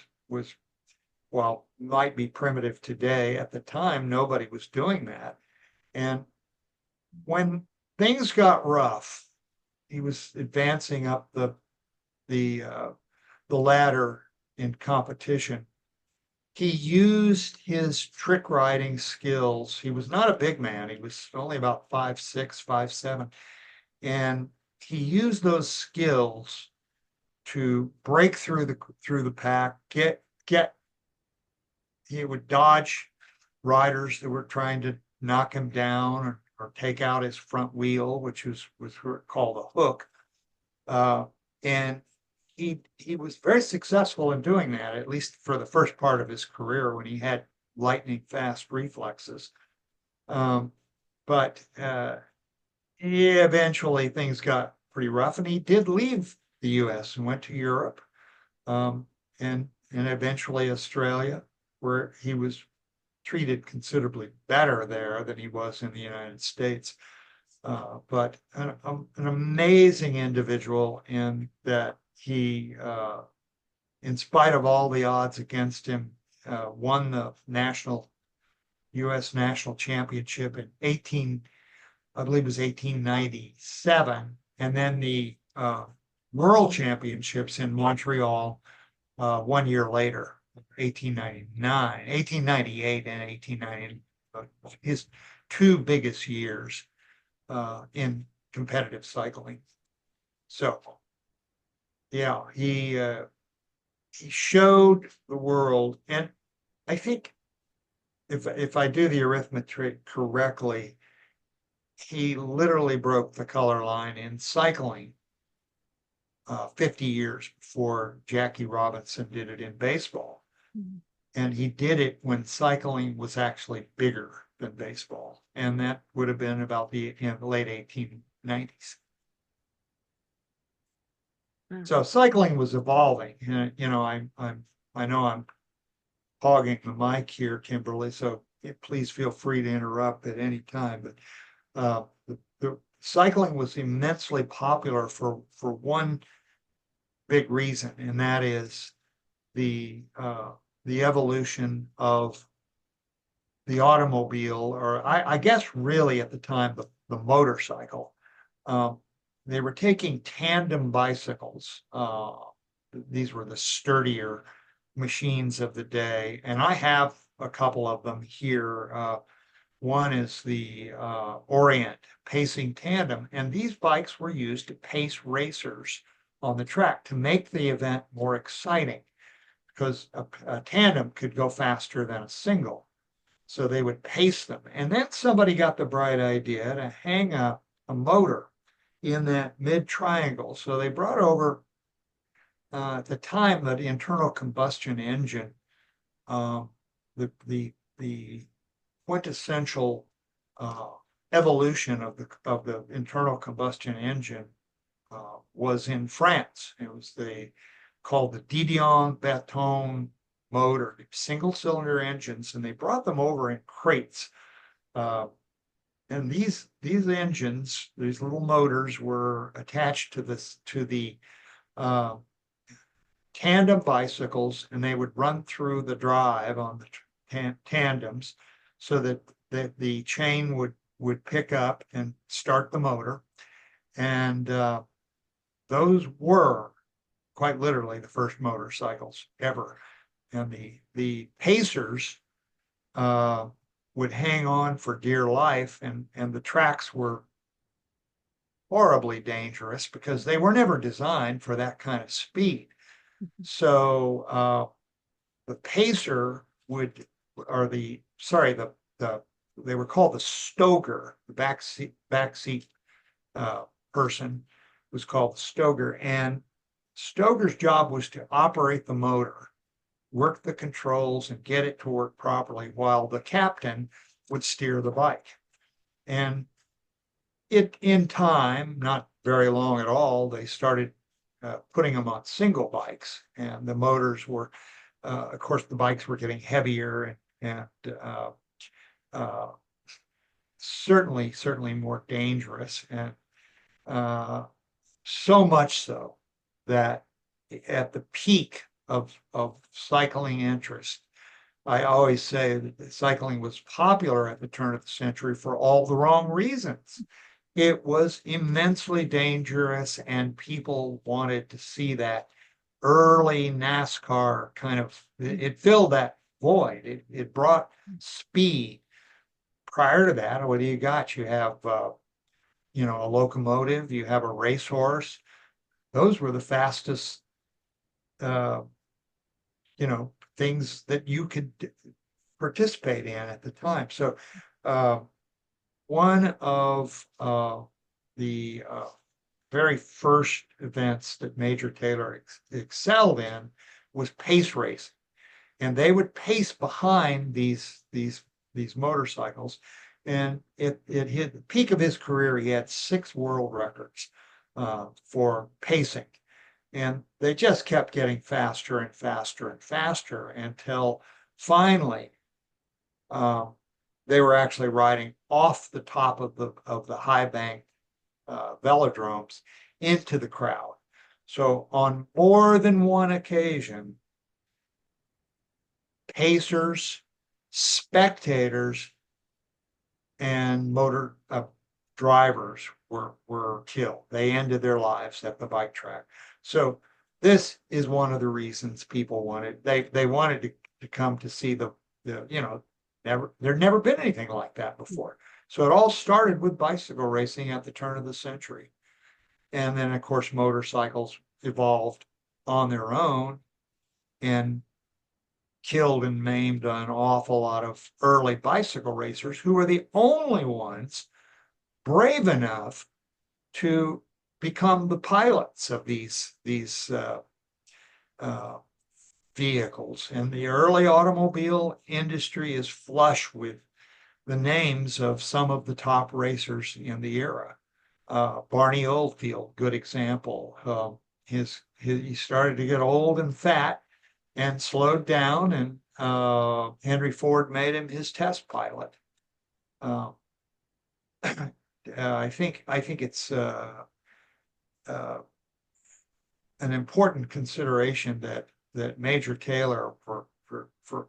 well, might be primitive today. At the time, nobody was doing that. And when things got rough, he was advancing up the the ladder in competition. He used his trick riding skills. He was not a big man. He was only about 5'6", 5'7", and he used those skills to break through the pack, get. He would dodge riders that were trying to knock him down or take out his front wheel, which was called a hook. And he was very successful in doing that, at least for the first part of his career when he had lightning fast reflexes. But eventually things got pretty rough, and he did leave the U.S. and went to Europe, and eventually Australia, where he was treated considerably better there than he was in the United States. But an amazing individual in that he, in spite of all the odds against him, won the U.S. national championship in I believe it was 1897, and then the World Championships in Montreal 1 year later, 1899, 1898 and 1890, his two biggest years in competitive cycling. So, yeah, he showed the world, and I think if I do the arithmetic correctly, he literally broke the color line in cycling 50 years before Jackie Robinson did it in baseball. Mm-hmm. And he did it when cycling was actually bigger than baseball. And that would have been about the late 1890s. Mm-hmm. So cycling was evolving. And, I know I'm hogging the mic here, Kimberly, so please feel free to interrupt at any time. But the cycling was immensely popular for one big reason, and that is the evolution of the automobile, or I guess really at the time the motorcycle. They were taking tandem bicycles. These were the sturdier machines of the day, and I have a couple of them here. One is the Orient Pacing Tandem, and these bikes were used to pace racers on the track to make the event more exciting, because a tandem could go faster than a single. So they would pace them. And then somebody got the bright idea to hang up a motor in that mid triangle. So they brought over, at the time, the internal combustion engine, the quintessential evolution of the internal combustion engine was in France. It was called the Didion Baton motor, single cylinder engines, and they brought them over in crates. And these engines, these little motors, were attached to the tandem bicycles, and they would run through the drive on the tandems, so that the chain would pick up and start the motor. And those were quite literally the first motorcycles ever. And the pacers would hang on for dear life, and the tracks were horribly dangerous because they were never designed for that kind of speed. So the pacer would, or they were called the stoker, the backseat person was called the stoker, and stoker's job was to operate the motor, work the controls, and get it to work properly, while the captain would steer the bike. And it, in time, not very long at all, they started putting them on single bikes, and the motors were, of course, the bikes were getting heavier and uh, certainly more dangerous, and uh, so much so that at the peak of cycling interest, I always say that cycling was popular at the turn of the century for all the wrong reasons. It was immensely dangerous, and people wanted to see that early NASCAR kind of, it filled that void. It brought speed. Prior to that, what do you got? You have, a locomotive, you have a racehorse. Those were the fastest, uh, things that you could participate in at the time. So, uh, one of the very first events that Major Taylor excelled in was pace racing, and they would pace behind these motorcycles. And it hit the peak of his career. He had 6 world records for pacing, and they just kept getting faster and faster and faster until finally um, they were actually riding off the top of the high bank velodromes into the crowd. So on more than one occasion, pacers, spectators, and motor drivers were killed. They ended their lives at the bike track. So this is one of the reasons people wanted, they wanted to come to see the there'd never been anything like that before. So it all started with bicycle racing at the turn of the century. And then, of course, motorcycles evolved on their own and killed and maimed an awful lot of early bicycle racers who were the only ones brave enough to become the pilots of these uh, vehicles. And the early automobile industry is flush with the names of some of the top racers in the era. Barney Oldfield, good example. He started to get old and fat and slowed down, and Henry Ford made him his test pilot. Uh, I think it's uh, an important consideration that Major Taylor, for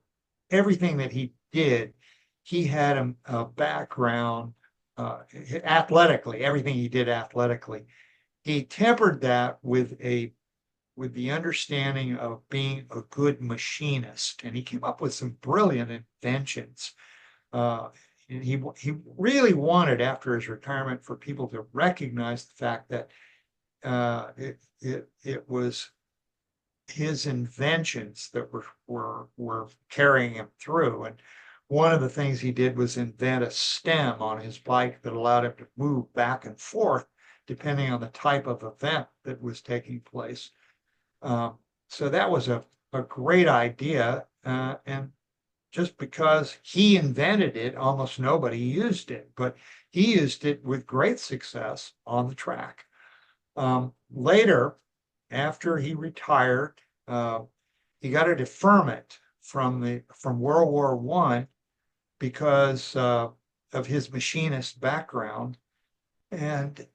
everything that he did, he had a background athletically, everything he did athletically. He tempered that with the understanding of being a good machinist, and he came up with some brilliant inventions. And he really wanted, after his retirement, for people to recognize the fact that it was his inventions that were carrying him through. And one of the things he did was invent a stem on his bike that allowed him to move back and forth depending on the type of event that was taking place. So that was a great idea. And just because he invented it, almost nobody used it, but he used it with great success on the track. Later, after he retired, he got a deferment from World War I because of his machinist background. And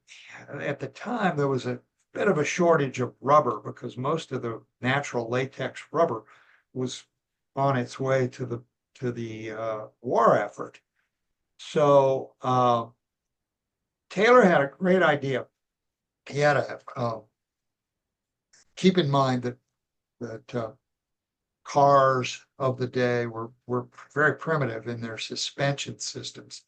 at the time, there was a bit of a shortage of rubber because most of the natural latex rubber was on its way to the war effort. So Taylor had a great idea. He had to keep in mind that cars of the day were very primitive in their suspension systems,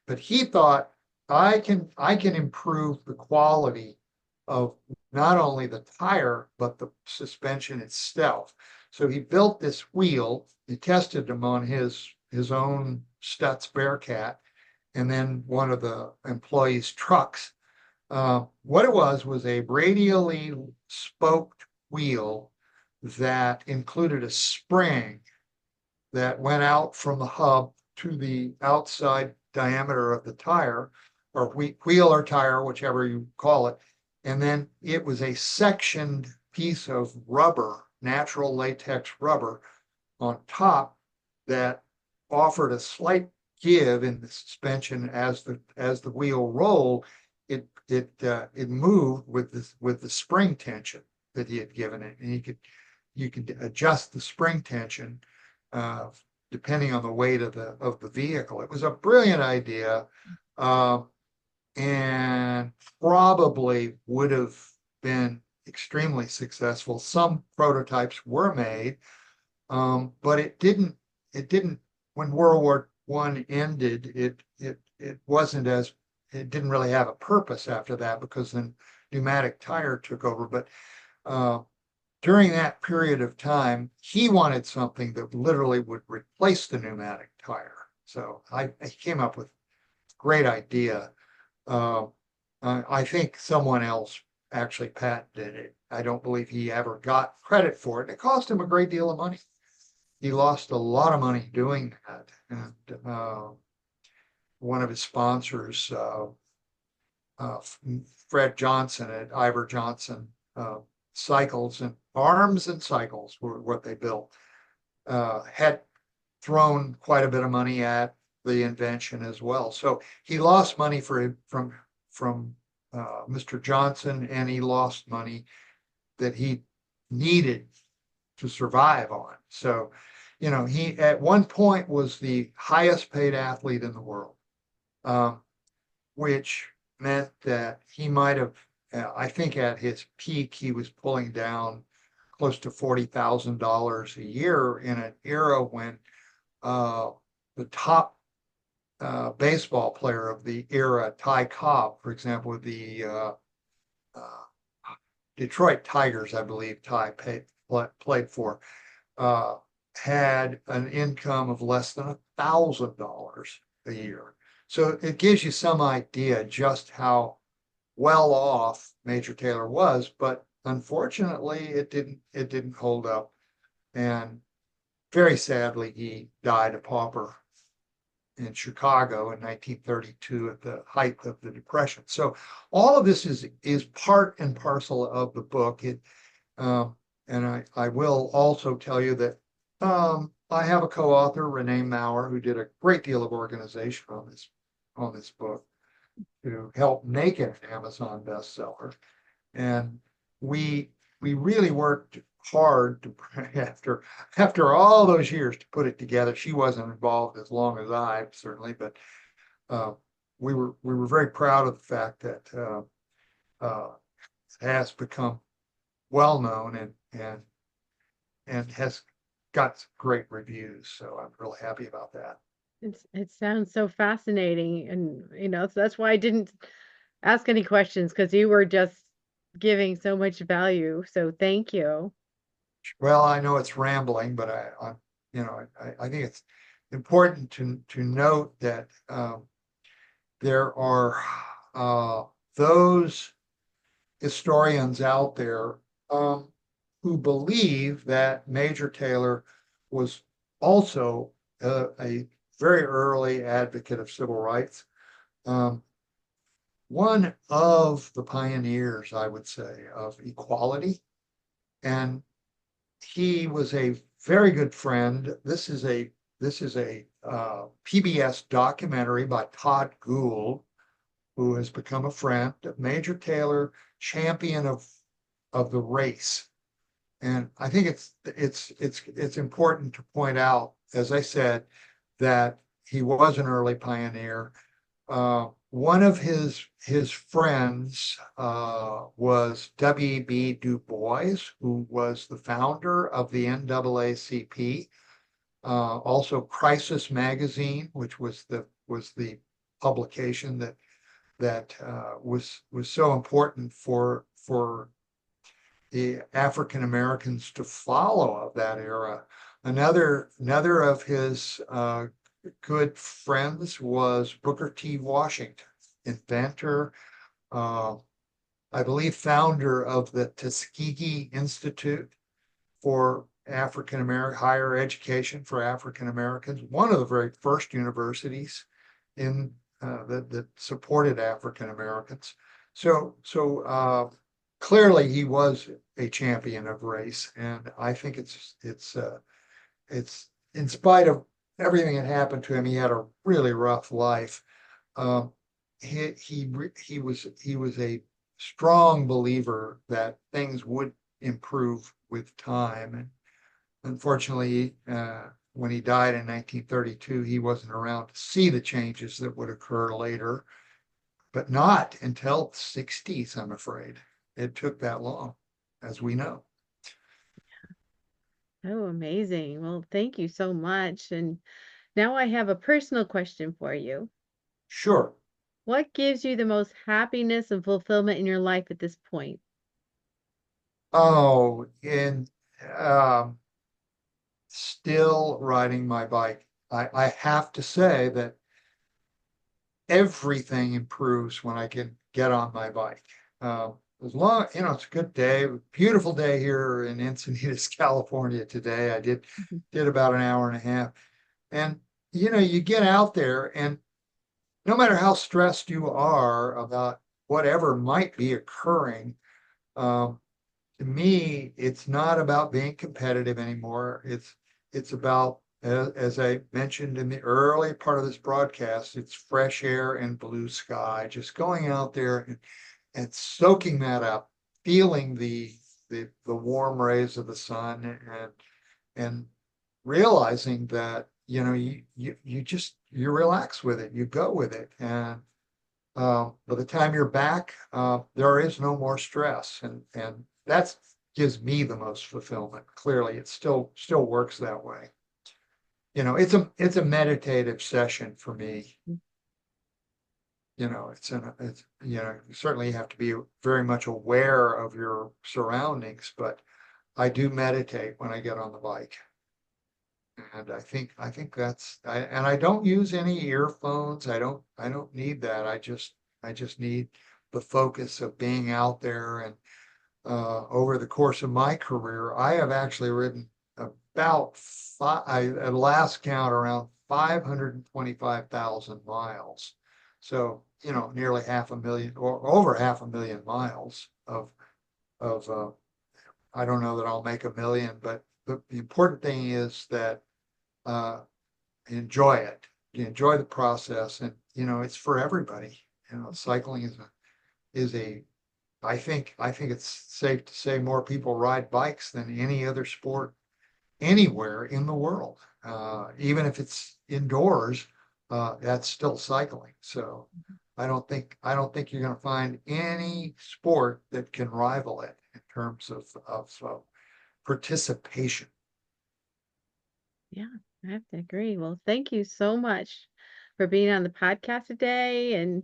but he thought I can improve the quality of not only the tire but the suspension itself. So he built this wheel. He tested them on his own Stutz Bearcat, and then one of the employees' trucks. What it was a radially spoked wheel that included a spring that went out from the hub to the outside diameter of the tire, or wheel or tire, whichever you call it. And then it was a sectioned piece of rubber, natural latex rubber on top that offered a slight give in the suspension as the wheel rolled. It moved with the spring tension that he had given it, and you could adjust the spring tension uh, depending on the weight of the vehicle. It was a brilliant idea, uh, and probably would have been extremely successful. Some prototypes were made, but it didn't, when World War One ended, it wasn't as, it didn't really have a purpose after that because then pneumatic tire took over. But uh, during that period of time, he wanted something that literally would replace the pneumatic tire. So I came up with a great idea. Uh, I think someone else actually patented it. I don't believe he ever got credit for it. It cost him a great deal of money. He lost a lot of money doing that. And one of his sponsors, uh, Fred Johnson at Iver Johnson Cycles and Arms and Cycles were what they built, had thrown quite a bit of money at the invention as well. So he lost money from Mr. Johnson, and he lost money that he needed to survive on. So, he at one point was the highest paid athlete in the world, um, which meant that he might have, I think at his peak, he was pulling down close to $40,000 a year in an era when uh, the top baseball player of the era, Ty Cobb, for example, the uh, Detroit Tigers, I believe played for, uh, had an income of less than $1,000 a year. So it gives you some idea just how well off Major Taylor was, but unfortunately it didn't hold up. And very sadly, he died a pauper in Chicago in 1932 at the height of the Depression. So all of this is part and parcel of the book. Um, and I will also tell you that I have a co-author, Renee Maurer, who did a great deal of organization on this book to help make it an Amazon bestseller. And we we really worked hard to after all those years to put it together. She wasn't involved as long as I certainly, but uh, we were very proud of the fact that it has become well known and has got great reviews. So I'm really happy about that. It sounds so fascinating, and so that's why I didn't ask any questions because you were just giving so much value. So thank you. Well, I know it's rambling, but I think it's important to note that there are uh, those historians out there um, who believe that Major Taylor was also a very early advocate of civil rights. Um, one of the pioneers, I would say, of equality. And he was a very good friend. This is a PBS documentary by Todd Gould, who has become a friend of Major Taylor, champion of the race. And I think it's important to point out, as I said, that he was an early pioneer. One of his friends was W.B. Du Bois, who was the founder of the NAACP. Also, Crisis Magazine, which was the publication that was so important for the African Americans to follow of that era. Another of his good friends was Booker T. Washington, inventor, uh, I believe founder of the Tuskegee Institute for African American higher education for African Americans, one of the very first universities in that supported African Americans. So clearly he was a champion of race, and I think it's in spite of everything that happened to him, he had a really rough life. Um, he was a strong believer that things would improve with time. And unfortunately, when he died in 1932, he wasn't around to see the changes that would occur later, but not until the 60s, I'm afraid. It took that long, as we know. Oh, amazing. Well, thank you so much. And now I have a personal question for you. Sure. What gives you the most happiness and fulfillment in your life at this point? Oh, and um, still riding my bike. I have to say that everything improves when I can get on my bike. As long, it's a good day, beautiful day here in Encinitas, California today. I Mhm. did about an hour and a half. And you get out there and no matter how stressed you are about whatever might be occurring, um, to me, it's not about being competitive anymore. It's about, as I mentioned in the early part of this broadcast, it's fresh air and blue sky. Just going out there and soaking that up, feeling the warm rays of the sun, and realizing that you relax with it, you go with it, and by the time you're back, there is no more stress, and that gives me the most fulfillment. Clearly, it still works that way. It's a meditative session for me. Certainly you have to be very much aware of your surroundings, but I do meditate when I get on the bike. And I think and I don't use any earphones. I don't need that. I just need the focus of being out there. And over the course of my career, I have actually ridden about at last count around 525,000 miles. So, nearly half a million or over half a million miles of I don't know that I'll make a million, but the important thing is that uh, enjoy it. You enjoy the process, and it's for everybody. Cycling is a I think it's safe to say more people ride bikes than any other sport anywhere in the world. Even if it's indoors, that's still cycling. So I don't think you're going to find any sport that can rival it in terms of participation. Yeah, I have to agree. Well, thank you so much for being on the podcast today and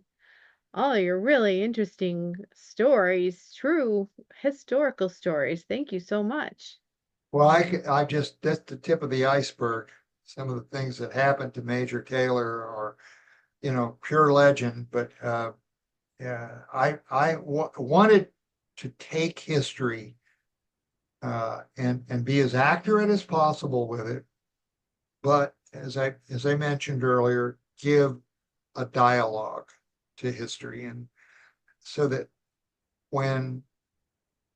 all your really interesting stories, true historical stories. Thank you so much. Well, that's the tip of the iceberg. Some of the things that happened to Major Taylor are, pure legend. But yeah, wanted to take history and be as accurate as possible with it. But as I mentioned earlier, give a dialogue to history, and so that when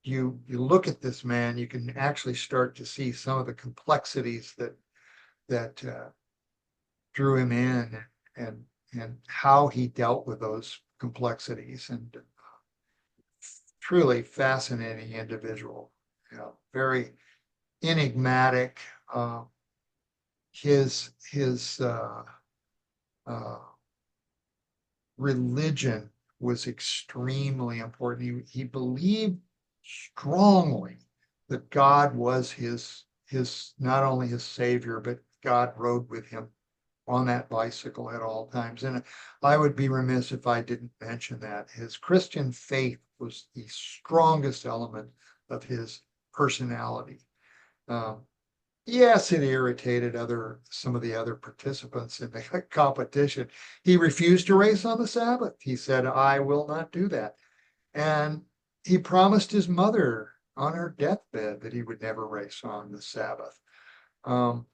you look at this man, you can actually start to see some of the complexities that drew him in, and and how he dealt with those complexities, and truly fascinating individual. Very enigmatic. Uh, his uh, religion was extremely important. He believed strongly that God was his not only his savior, but God rode with him on that bicycle at all times. And I would be remiss if I didn't mention that his Christian faith was the strongest element of his personality. Um, yes, it irritated some of the other participants in the competition. He refused to race on the Sabbath. He said, "I will not do that." And he promised his mother on her deathbed that he would never race on the Sabbath. Um,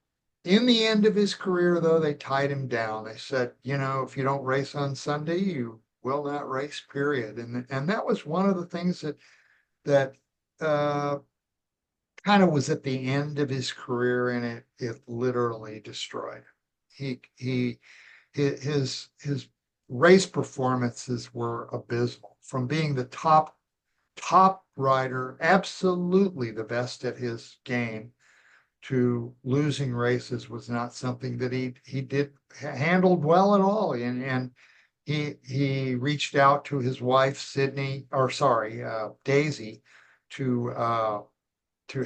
in the end of his career, though, they tied him down. They said, if you don't race on Sunday, will not race, period. And that was one of the things that uh, kind of was at the end of his career, and it literally destroyed him. He his race performances were abysmal. From being the top rider, absolutely the best at his game, to losing races was not something that he did handled well at all. And he reached out to his wife Sydney, or sorry, Daisy, to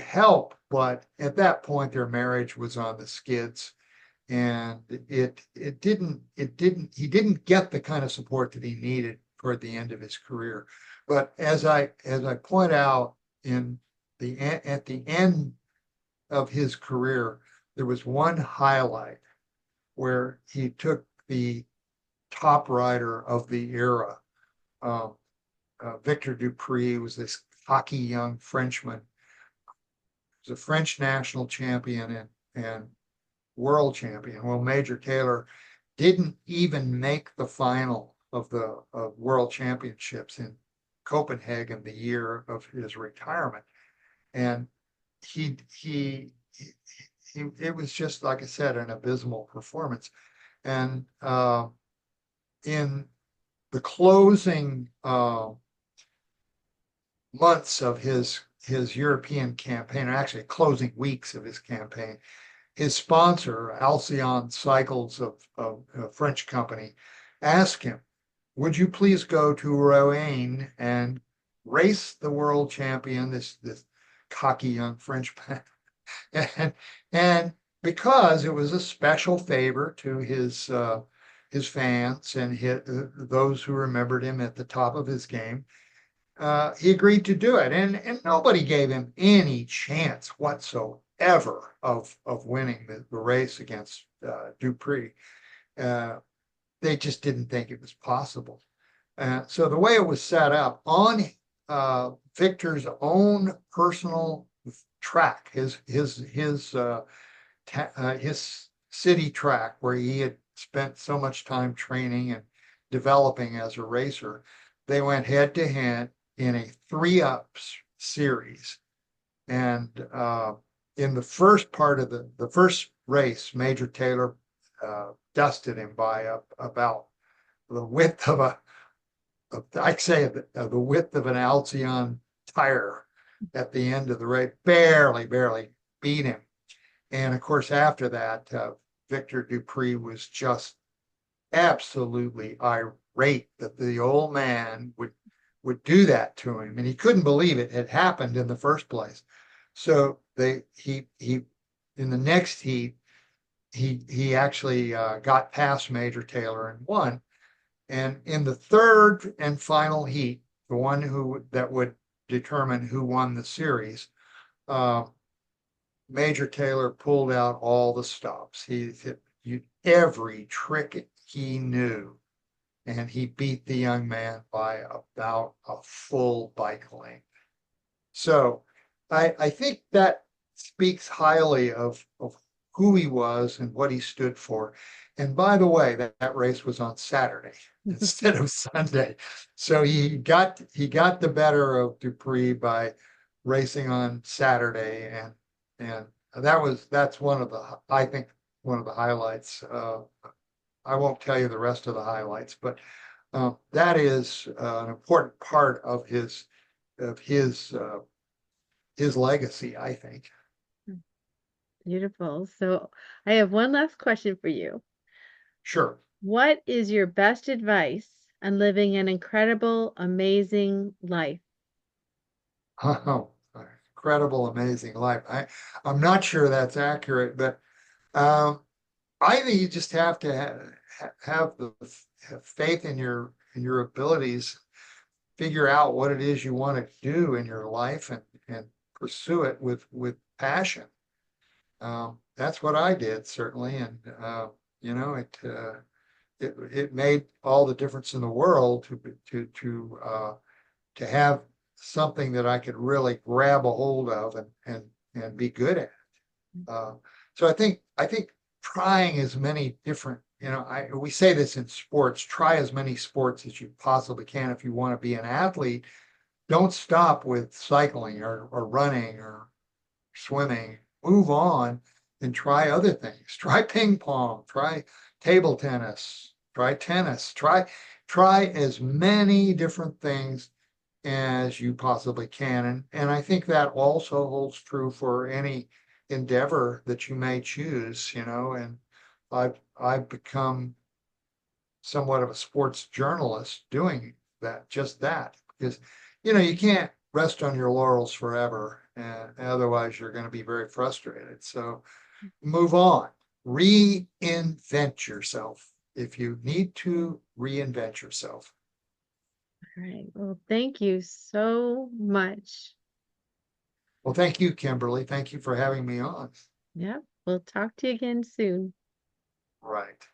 help, but at that point their marriage was on the skids, and it didn't he didn't get the kind of support that he needed toward the end of his career. But as I point out, in the at the end of his career, there was one highlight where he took the top rider of the era, um, Victor Dupree, was this cocky young Frenchman. He was a French national champion and world champion. Well, Major Taylor didn't even make the final of the world championships in Copenhagen the year of his retirement. And he it was just, like I said, an abysmal performance. And in the closing months of his European campaign, or actually closing weeks of his campaign, his sponsor, Alcyon Cycles of a French company, asked him, "Would you please go to Rouen and race the world champion, this cocky young Frenchman?" and and because it was a special favor to his fans and those who remembered him at the top of his game, he agreed to do it, and nobody gave him any chance whatsoever of winning the race against Dupree. Uh, they just didn't think it was possible. So the way it was set up on Victor's own personal track, his city track where he had spent so much time training and developing as a racer, they went head to head in a 3-up series. And in the first part of the first race, Major Taylor dusted him by about the width of I'd say the width of an Alcyon tire at the end of the race, barely beat him. And of course, after that, Victor Dupree was just absolutely irate that the old man would do that to him, and he couldn't believe it had happened in the first place. So he in the next heat, he actually got past Major Taylor and won. And in the third and final heat, the one that would determine who won the series, uh, Major Taylor pulled out all the stops. He hit every trick he knew, and he beat the young man by about a full bike length. So I think that speaks highly of who he was and what he stood for. And by the way, that race was on Saturday instead of Sunday. So he got the better of Dupree by racing on Saturday, and that's I think one of the highlights. I won't tell you the rest of the highlights, but that is an important part of his legacy, I think. Beautiful. So I have one last question for you. Sure. What is your best advice on living an incredible, amazing life? Oh, incredible, amazing life. I'm not sure that's accurate, but um, I think you just have to have have faith in your abilities, figure out what it is you want to do in your life, and pursue it with passion. That's what I did, certainly, and you know it made all the difference in the world to have something that I could really grab a hold of and be good at. Uh, so I think trying as many different we say this in sports, try as many sports as you possibly can if you want to be an athlete. Don't stop with cycling or running or swimming. Move on and try other things. Try ping pong, try table tennis, try tennis, try as many different things as you possibly can. And I think that also holds true for any endeavor that you may choose, and I've become somewhat of a sports journalist doing just that, because you can't rest on your laurels forever, and otherwise you're going to be very frustrated. So move on, reinvent yourself if you need to reinvent yourself. All right. Well, thank you so much. Well, thank you, Kimberly. Thank you for having me on. Yep. We'll talk to you again soon. Right.